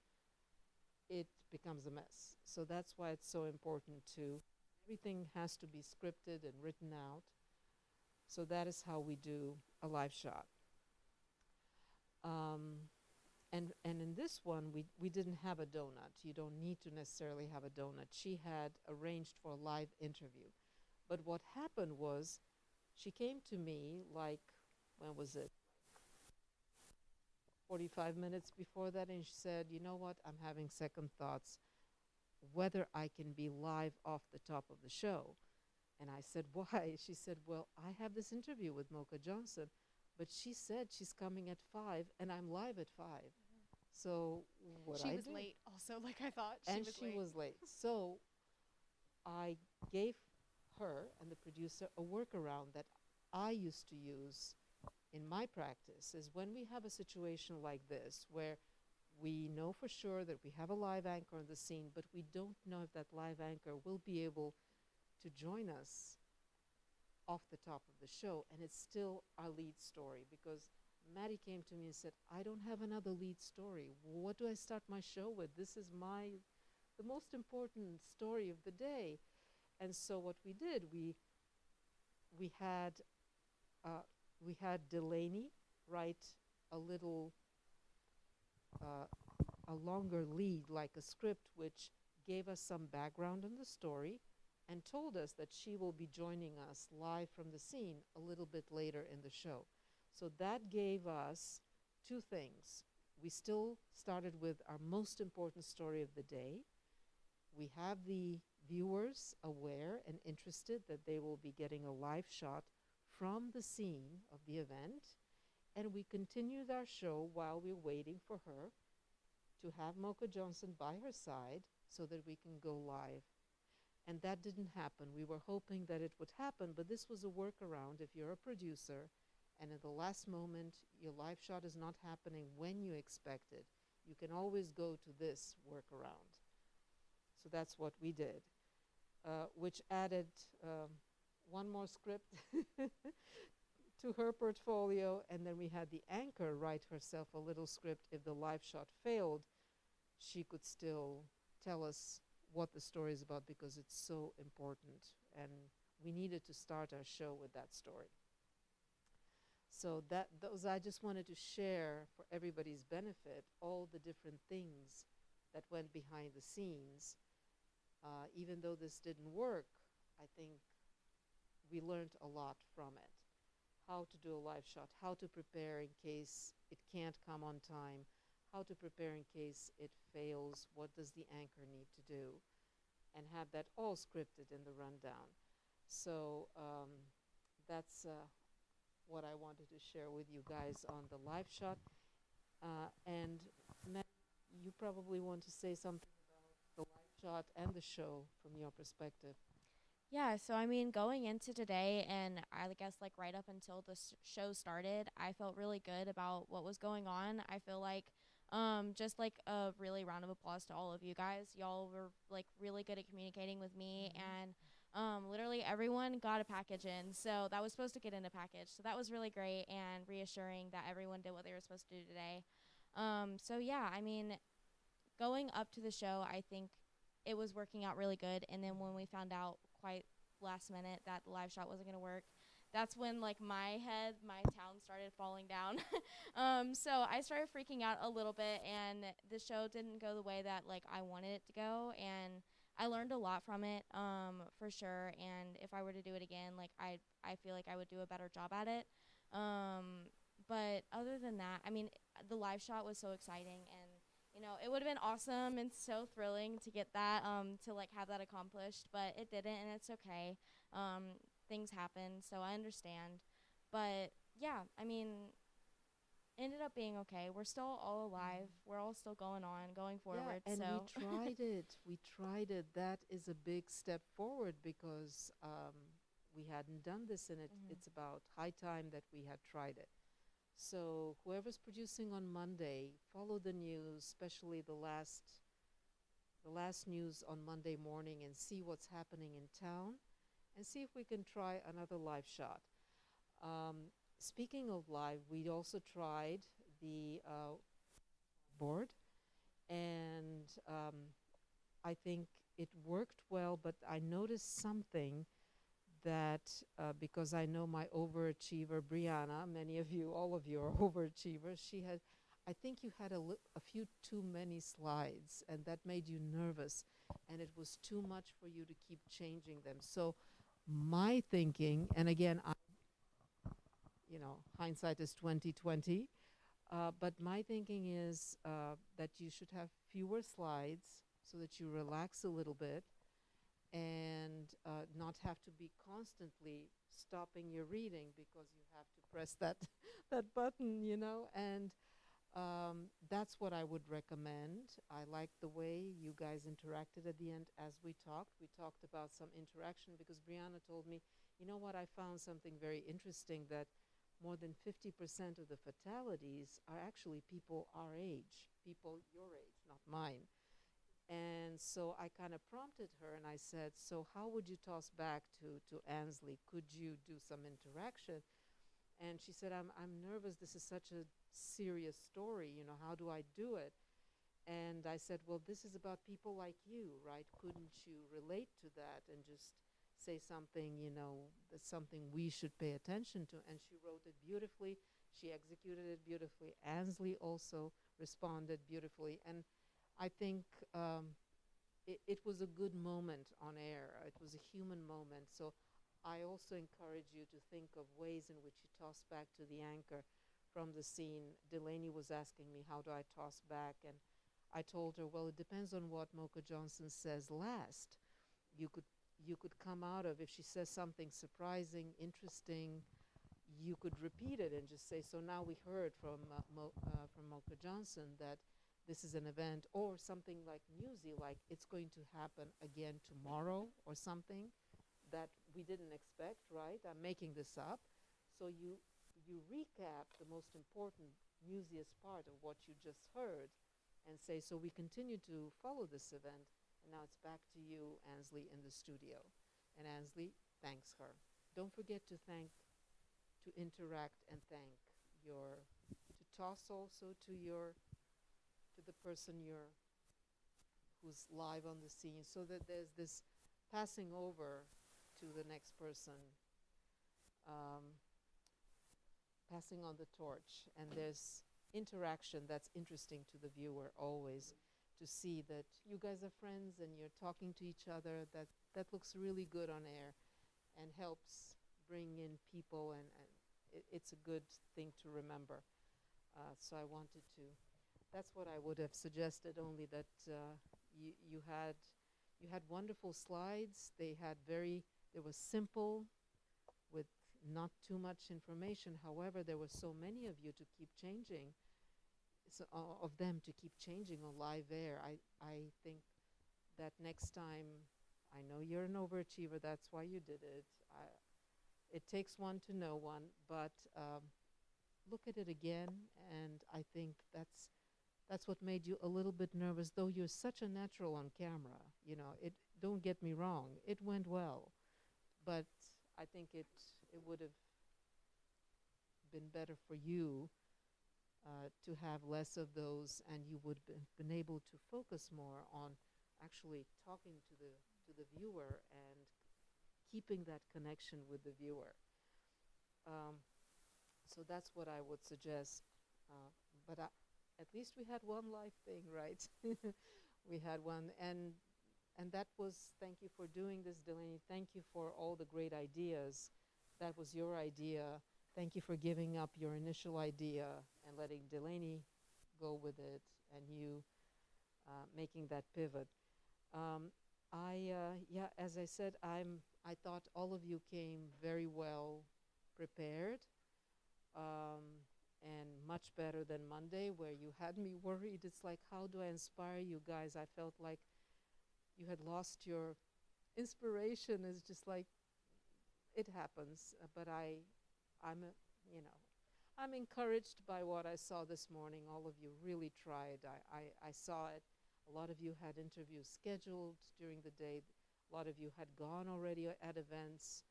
it becomes a mess. So that's why it's so important to, everything has to be scripted and written out. So that is how we do a live shot. And in this one, we didn't have a donut. You don't need to necessarily have a donut. She had arranged for a live interview. But what happened was, she came to me like, when was it? 45 minutes before that, and she said, you know what, I'm having second thoughts whether I can be live off the top of the show. And I said, why? She said, well, I have this interview with Mocha Johnson, but she said she's coming at 5, and I'm live at 5. So what She I was did, late also, like I thought. and she was late. So I gave her and the producer a workaround that I used to use in my practice, is when we have a situation like this where we know for sure that we have a live anchor on the scene, but we don't know if that live anchor will be able to join us off the top of the show, and it's still our lead story, because Maddie came to me and said, I don't have another lead story. What do I start my show with? This is the most important story of the day. And so what we did, we had Delaney write a little, a longer lead, like a script, which gave us some background on the story and told us that she will be joining us live from the scene a little bit later in the show. So that gave us two things. We still started with our most important story of the day. We have the viewers aware and interested that they will be getting a live shot from the scene of the event, and we continued our show while we're waiting for her to have Mocha Johnson by her side so that we can go live. And that didn't happen. We were hoping that it would happen, but this was a workaround. If you're a producer and at the last moment your live shot is not happening when you expect it, you can always go to this workaround. So that's what we did, which added one more script to her portfolio, and then we had the anchor write herself a little script. If the live shot failed, she could still tell us what the story is about, because it's so important, and we needed to start our show with that story. So those I just wanted to share for everybody's benefit, all the different things that went behind the scenes. Even though this didn't work, I think we learned a lot from it. How to do a live shot, how to prepare in case it can't come on time, how to prepare in case it fails, what does the anchor need to do, and have that all scripted in the rundown. So that's what I wanted to share with you guys on the live shot. And Matt, you probably want to say something about the live shot and the show from your perspective. Yeah, so I mean, going into today, and I guess like right up until the show started, I felt really good about what was going on. I feel like just like a really round of applause to all of you guys. Y'all were like really good at communicating with me, and literally everyone got a package in. So that was supposed to get in a package. So that was really great and reassuring that everyone did what they were supposed to do today. So yeah, I mean, going up to the show, I think it was working out really good. And then when we found out quite last minute that the live shot wasn't going to work, that's when like my town started falling down. So I started freaking out a little bit, and the show didn't go the way that like I wanted it to go, and I learned a lot from it, for sure. And if I were to do it again, like I feel like I would do a better job at it. But other than that, I mean, the live shot was so exciting, and you know, it would have been awesome and so thrilling to get that, to like have that accomplished, but it didn't, and it's okay. Things happen, so I understand. But yeah, I mean, ended up being okay. We're still all alive. We're all still going on, going forward. Yeah, and so we tried it. We tried it. That is a big step forward because we hadn't done this, and it's about high time that we had tried it. So whoever's producing on Monday, follow the news, especially the last news on Monday morning, and see what's happening in town, and see if we can try another live shot. Speaking of live, we also tried the board, and I think it worked well, but I noticed something that because I know my overachiever, Brianna, many of you, all of you are overachievers, I think you had a few too many slides, and that made you nervous, and it was too much for you to keep changing them. So my thinking, and again, hindsight is 20/20, but my thinking is that you should have fewer slides so that you relax a little bit and not have to be constantly stopping your reading because you have to press that button, and that's what I would recommend. I like the way you guys interacted at the end as we talked. We talked about some interaction because Brianna told me, you know what, I found something very interesting, that more than 50% of the fatalities are actually people our age, people your age, not mine. And so I kind of prompted her and I said, so how would you toss back to Ansley? Could you do some interaction? And she said, I'm nervous. This is such a serious story. How do I do it? And I said, well, this is about people like you, right? Couldn't you relate to that and just say something, that's something we should pay attention to? And she wrote it beautifully. She executed it beautifully. Ansley also responded beautifully. And I think it was a good moment on air. It was a human moment. So I also encourage you to think of ways in which you toss back to the anchor from the scene. Delaney was asking me, how do I toss back? And I told her, well, it depends on what Mocha Johnson says last. You could come out of, if she says something surprising, interesting, you could repeat it and just say, so now we heard from Mocha Johnson that this is an event, or something like newsy, like it's going to happen again tomorrow or something that we didn't expect, right? I'm making this up. So you recap the most important, newsiest part of what you just heard and say, so we continue to follow this event, and now it's back to you, Ansley, in the studio. And Ansley thanks her. Don't forget to interact and thank to toss also to the person who's live on the scene, so that there's this passing over to the next person, passing on the torch, and there's interaction that's interesting to the viewer always, to see that you guys are friends and you're talking to each other. That looks really good on air and helps bring in people, and it's a good thing to remember. So I wanted to, that's what I would have suggested, only that you had wonderful slides. They were simple with not too much information. However, there were so many of you to keep changing, of them to keep changing on live air. I think that next time, I know you're an overachiever, that's why you did it. It takes one to know one, but look at it again, and I think that's what made you a little bit nervous, though you're such a natural on camera. Don't get me wrong, it went well, but I think it would have been better for you to have less of those, and you would have been able to focus more on actually talking to the viewer and keeping that connection with the viewer. So that's what I would suggest. But at least we had one live thing, right? We had one, and that was, thank you for doing this, Delaney. Thank you for all the great ideas. That was your idea. Thank you for giving up your initial idea and letting Delaney go with it, and you making that pivot. As I said, I thought all of you came very well prepared. and much better than Monday, where you had me worried. It's like, how do I inspire you guys? I felt like you had lost your inspiration. It's just like, it happens. But I'm encouraged by what I saw this morning. All of you really tried. I saw it. A lot of you had interviews scheduled during the day. A lot of you had gone already at events.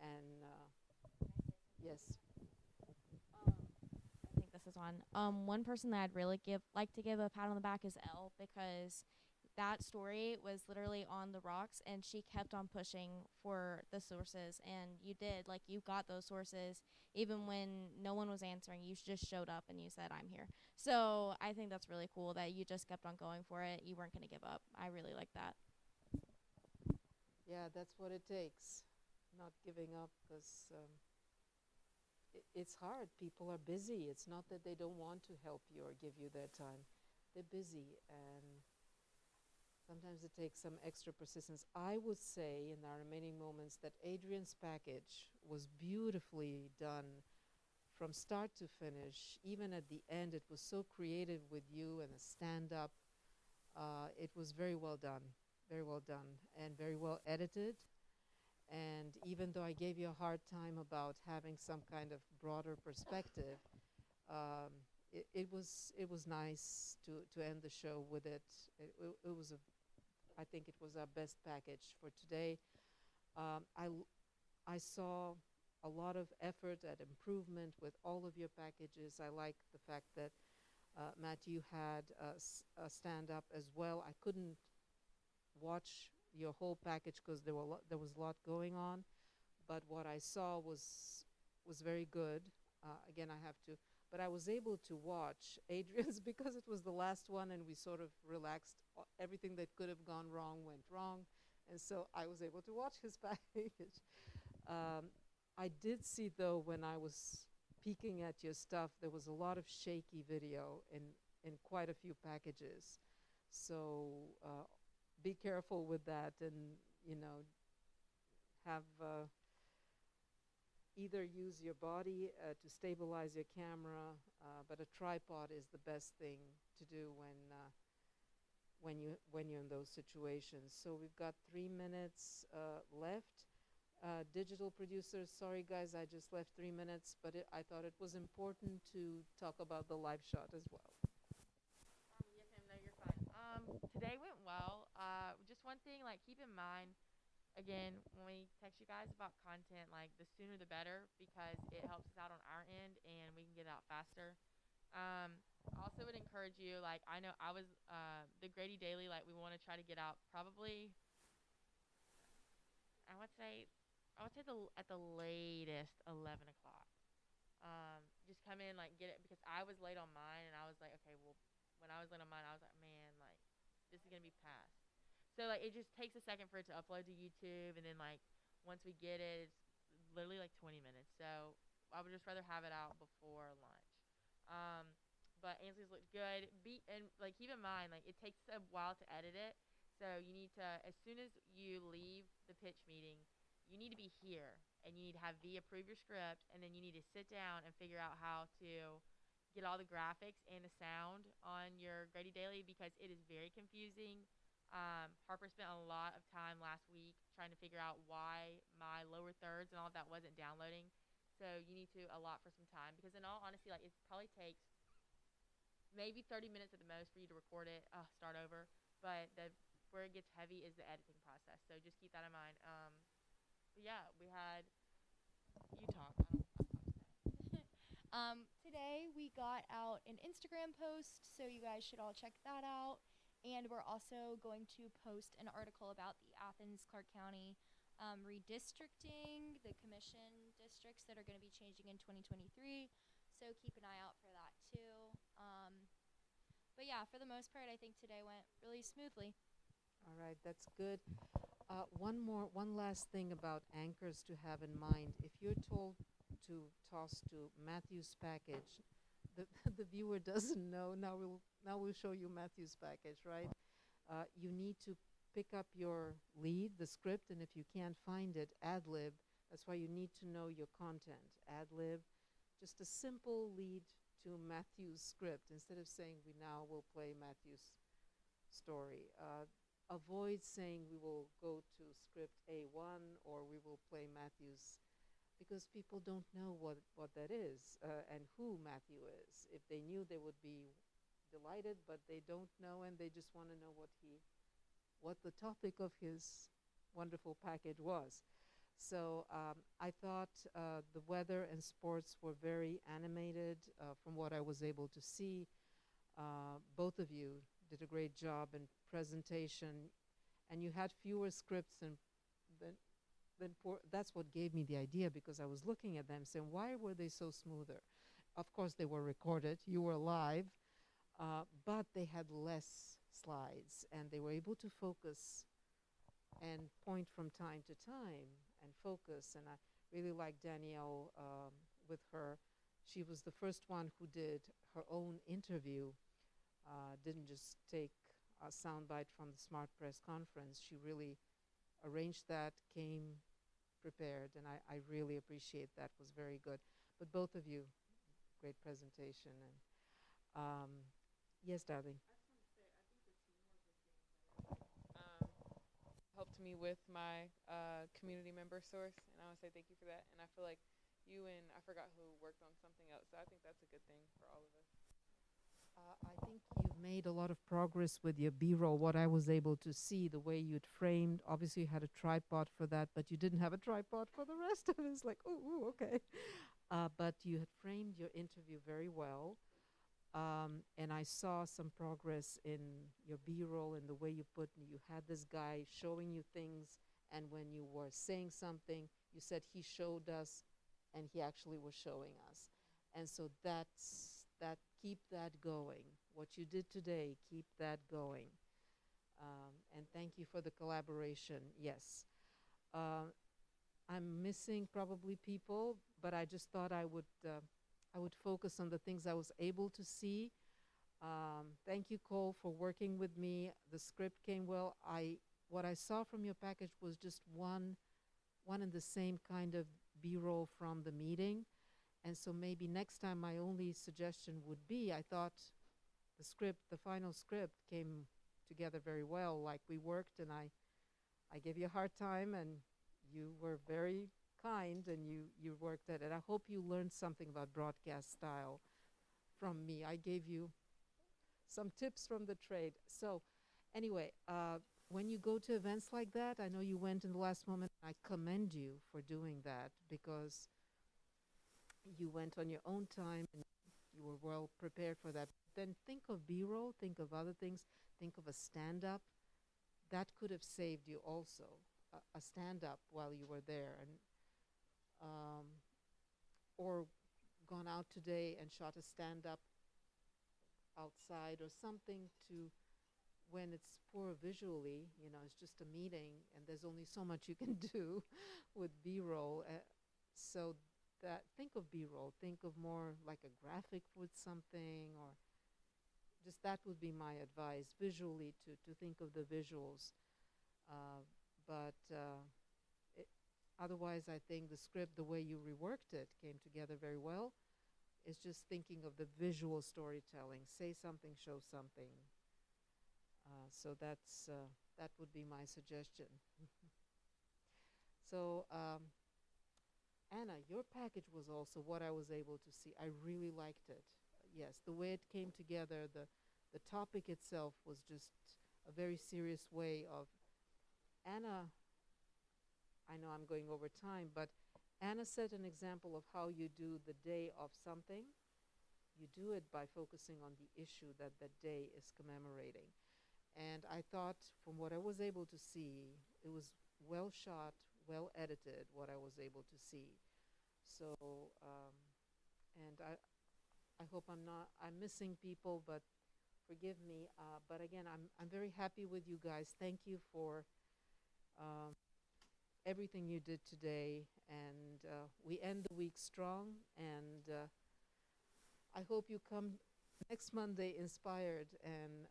And yes. I think this is on. One person that I'd really like to give a pat on the back is Elle, because that story was literally on the rocks, and she kept on pushing for the sources, and you did. Like, you got those sources even when no one was answering. You just showed up and you said, I'm here. So I think that's really cool that you just kept on going for it. You weren't going to give up. I really like that. Yeah, that's what it takes, not giving up, because it's hard. People are busy. It's not that they don't want to help you or give you their time. They're busy, and sometimes it takes some extra persistence. I would say in our remaining moments that Adrian's package was beautifully done from start to finish. Even at the end, it was so creative with you and a stand-up. It was very well done, and very well edited. And even though I gave you a hard time about having some kind of broader perspective, it was nice to end the show with it. It was I think it was our best package for today. I saw a lot of effort at improvement with all of your packages. I like the fact that Matthew had a stand-up as well. I couldn't watch your whole package because there was a lot going on, but what I saw was very good. Again, but I was able to watch Adrian's because it was the last one, and we sort of relaxed. Everything that could have gone wrong went wrong, and so I was able to watch his package. I did see, though, when I was peeking at your stuff, there was a lot of shaky video in quite a few packages. So be careful with that, and have either use your body to stabilize your camera, but a tripod is the best thing to do when you're in those situations. So we've got 3 minutes left. Digital producers, sorry guys, I just left 3 minutes, but I thought it was important to talk about the live shot as well. Yes, ma'am, no, you're fine. Today went well. Just one thing, keep in mind, again, when we text you guys about content, the sooner the better, because it helps us out on our end and we can get it out faster. I also would encourage you, I know I was, the Grady Daily, we want to try to get out probably, I would say at the latest 11 o'clock. Just come in, get it, because I was late on mine, and I was like, okay, well, when I was late on mine, I was like, man, this is going to be past. So, it just takes a second for it to upload to YouTube, and then, once we get it, it's literally, 20 minutes. So, I would just rather have it out before lunch. But Ainsley's looked good. Keep in mind, it takes a while to edit it. So, you need to, as soon as you leave the pitch meeting, you need to be here, and you need to have V approve your script, and then you need to sit down and figure out how to get all the graphics and the sound on your Grady Daily, because it is very confusing. Harper spent a lot of time last week trying to figure out why my lower thirds and all of that wasn't downloading. So you need to allot for some time, because in all honesty, it probably takes maybe 30 minutes at the most for you to record it, start over. But where it gets heavy is the editing process. So just keep that in mind. But yeah, we had you talk. Today we got out an Instagram post, so you guys should all check that out. And we're also going to post an article about the Athens-Clarke County redistricting, the commission districts that are going to be changing in 2023. So keep an eye out for that too. But yeah, for the most part, I think today went really smoothly. All right, that's good. One last thing about anchors to have in mind. If you're told to toss to Matthew's package, the viewer doesn't know. Now we'll show you Matthew's package, right? You need to pick up your lead, the script, and if you can't find it, ad-lib. That's why you need to know your content. Ad-lib, just a simple lead to Matthew's script. Instead of saying we now will play Matthew's story, avoid saying we will go to script A1 or we will play Matthew's, because people don't know what that is and who Matthew is. If they knew, they would be delighted, but they don't know, and they just want to know what the topic of his wonderful package was. So I thought the weather and sports were very animated from what I was able to see. Both of you did a great job in presentation, and you had fewer scripts than that's what gave me the idea, because I was looking at them saying, why were they so smoother? Of course, they were recorded. You were live, but they had less slides, and they were able to focus and point from time to time and focus. And I really like Danielle with her. She was the first one who did her own interview, didn't just take a soundbite from the Smart Press conference. She really arranged that, came prepared, and I really appreciate that. Was very good. But both of you, great presentation. And yes, darling. Helped me with my community member source, and I want to say thank you for that. And I feel like you and I forgot who worked on something else, so I think that's a good thing for all of us. I think you've made a lot of progress with your B-roll. What I was able to see, the way you'd framed, obviously you had a tripod for that, but you didn't have a tripod for the rest of it. It's like, ooh, okay. But you had framed your interview very well. And I saw some progress in your B-roll and the way you had this guy showing you things, and when you were saying something, you said he showed us, and he actually was showing us. And so keep that going. What you did today, keep that going. And thank you for the collaboration, yes. I'm missing probably people, but I just thought I would focus on the things I was able to see. Thank you, Cole, for working with me. The script came well. What I saw from your package was just one and the same kind of B-roll from the meeting. And so maybe next time my only suggestion would be, I thought the final script came together very well. Like, we worked, and I gave you a hard time, and you were very kind, and you worked at it. I hope you learned something about broadcast style from me. I gave you some tips from the trade. So anyway, when you go to events like that, I know you went in the last moment. I commend you for doing that, because you went on your own time and you were well prepared for that. Then think of B-roll, think of other things, think of a stand-up. That could have saved you also, a stand-up while you were there. And or gone out today and shot a stand-up outside or something, to when it's poor visually, it's just a meeting and there's only so much you can do with B-roll. So think of B-roll, think of more like a graphic with something, or just that would be my advice, visually, to think of the visuals. Otherwise, I think the script, the way you reworked it, came together very well. It's just thinking of the visual storytelling. Say something, show something. So that would be my suggestion. So, Anna, your package was also what I was able to see. I really liked it. Yes, the way it came together, the topic itself was just a very serious way of Anna. I know I'm going over time, but Anna set an example of how you do the day of something. You do it by focusing on the issue that that day is commemorating. And I thought, from what I was able to see, it was well shot, well edited, what I was able to see. So, and I hope I'm missing people, but forgive me. But again, I'm very happy with you guys. Thank you for everything you did today, and we end the week strong, and I hope you come next Monday inspired, and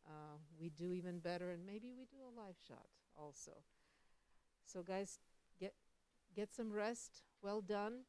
we do even better, and maybe we do a live shot also. So guys, get some rest. Well done.